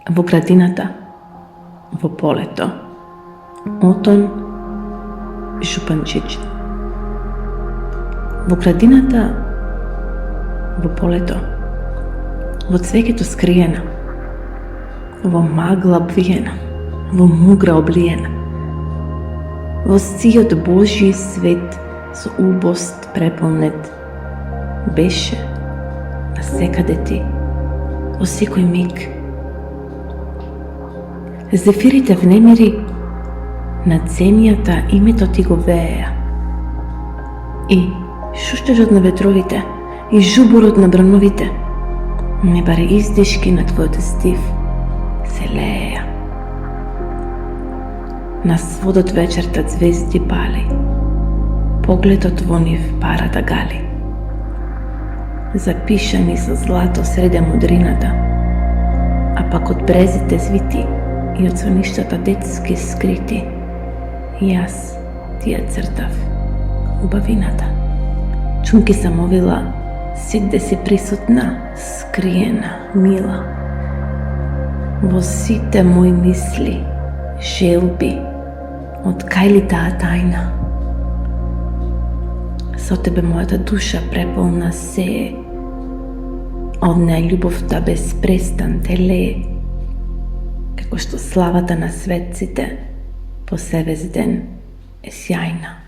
во градината, во полето. Отон Жупанчич. Во градината, во полето, во цвеќето скриена, во магла обвиена, во мугра облиена, во сиот Божји свет со убост преполнет, беше насекаде ти, во секој миг. Зефирите внемири над земјата името ти го вееа, и шуштежот на ветровите, и жуборот на брановите, не баре издишки на твојот стив се лееа. На сводот вечерта звезди пали, погледот во нив пара да гали, запишани со злато среде мудрината, а пак од брезите звити и од соништата детски скрити, јас ти ја цртав убавината. Чунки сам овила, сигде си присутна, скриена, мила. Во сите мои мисли, желби, од кај ли таа тајна? Со тебе мојата душа преполна се, од неја љубовта без престан телее, како што славата на светците по севес ден е сјајна.